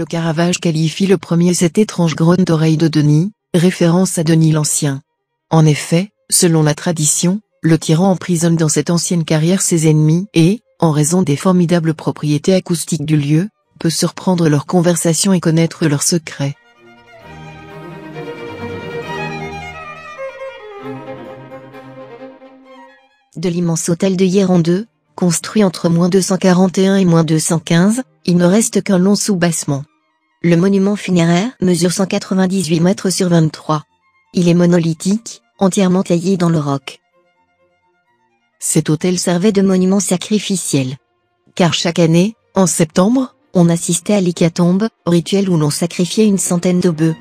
Le Caravage qualifie le premier cette étrange grotte d'oreille de Denis, référence à Denis l'Ancien. En effet, selon la tradition, le tyran emprisonne dans cette ancienne carrière ses ennemis et, en raison des formidables propriétés acoustiques du lieu, peut surprendre leur conversation et connaître leurs secrets. De l'immense hôtel de Hieron II, construit entre -241 et -215, il ne reste qu'un long soubassement. Le monument funéraire mesure 198 mètres sur 23. Il est monolithique, entièrement taillé dans le roc. Cet hôtel servait de monument sacrificiel. Car chaque année, en septembre, on assistait à l'hécatombe, rituel où l'on sacrifiait une centaine de bœufs.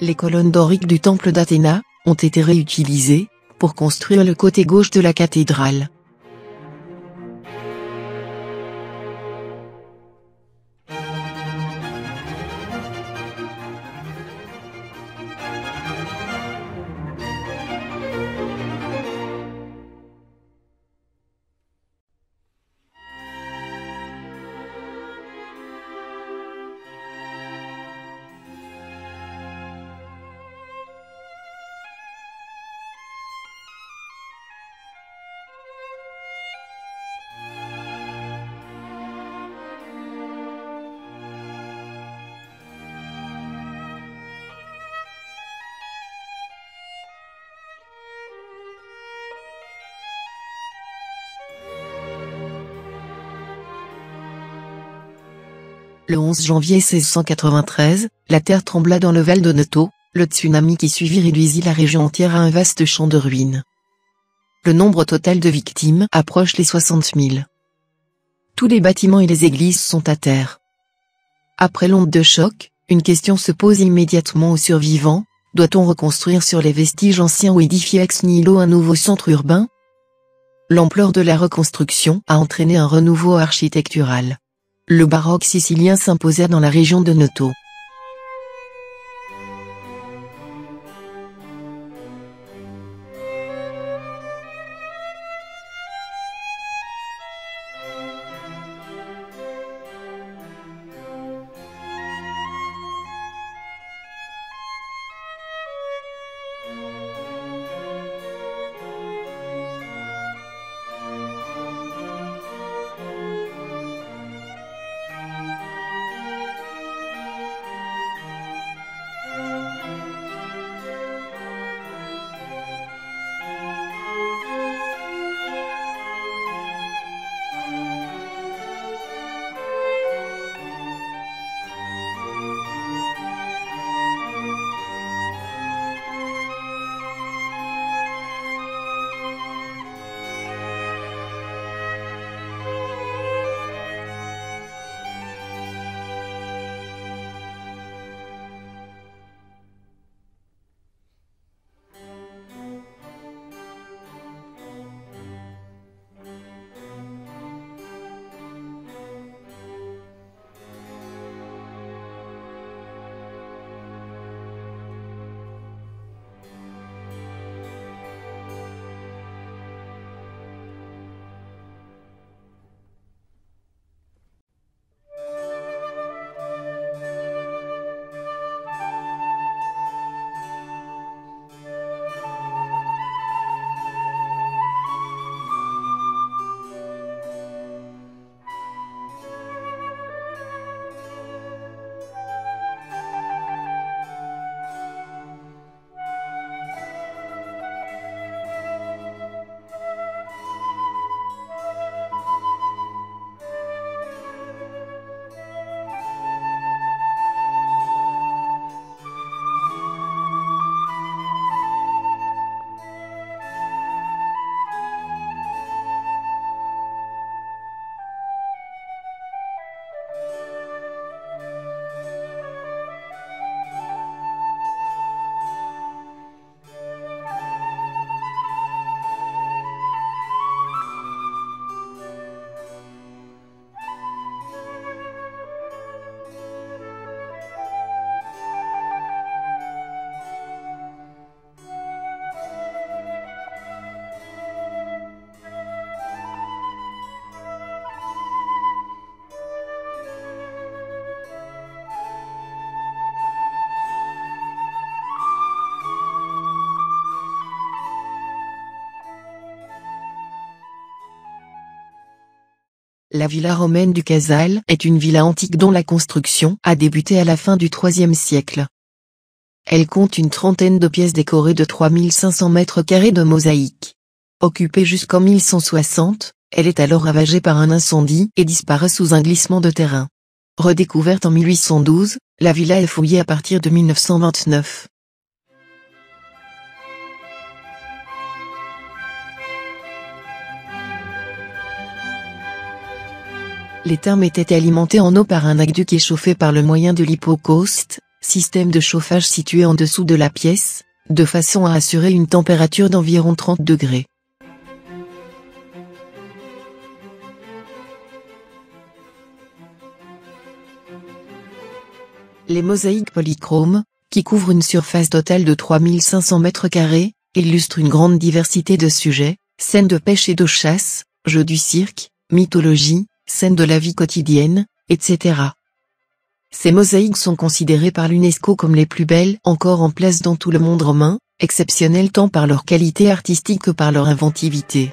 Les colonnes doriques du temple d'Athéna ont été réutilisées pour construire le côté gauche de la cathédrale. Le 11 janvier 1693, la terre trembla dans le Val de Noto, le tsunami qui suivit réduisit la région entière à un vaste champ de ruines. Le nombre total de victimes approche les 60 000. Tous les bâtiments et les églises sont à terre. Après l'onde de choc, une question se pose immédiatement aux survivants: doit-on reconstruire sur les vestiges anciens ou édifier ex nihilo un nouveau centre urbain? L'ampleur de la reconstruction a entraîné un renouveau architectural. Le baroque sicilien s'imposa dans la région de Noto. La villa romaine du Casal est une villa antique dont la construction a débuté à la fin du IIIe siècle. Elle compte une trentaine de pièces décorées de 3500 mètres carrés de mosaïque. Occupée jusqu'en 1160, elle est alors ravagée par un incendie et disparaît sous un glissement de terrain. Redécouverte en 1812, la villa est fouillée à partir de 1929. Les thermes étaient alimentés en eau par un aqueduc et chauffés par le moyen de l'hypocauste, système de chauffage situé en dessous de la pièce, de façon à assurer une température d'environ 30 degrés. Les mosaïques polychromes, qui couvrent une surface totale de 3500 mètres carrés, illustrent une grande diversité de sujets, scènes de pêche et de chasse, jeux du cirque, mythologie, scènes de la vie quotidienne, etc. Ces mosaïques sont considérées par l'UNESCO comme les plus belles encore en place dans tout le monde romain, exceptionnelles tant par leur qualité artistique que par leur inventivité.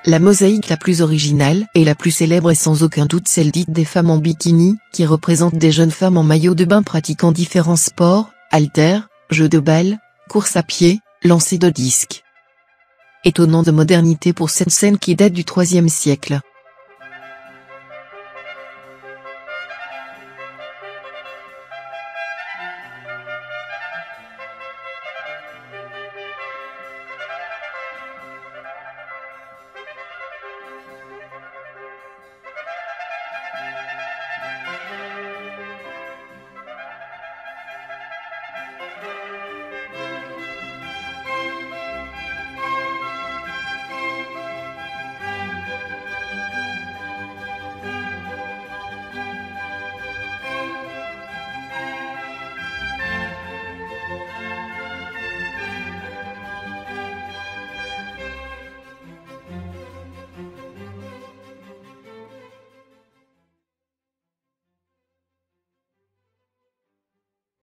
La mosaïque la plus originale et la plus célèbre est sans aucun doute celle dite des femmes en bikini, qui représente des jeunes femmes en maillot de bain pratiquant différents sports, haltères, jeux de balle, course à pied, lancer de disques. Étonnant de modernité pour cette scène qui date du IIIe siècle.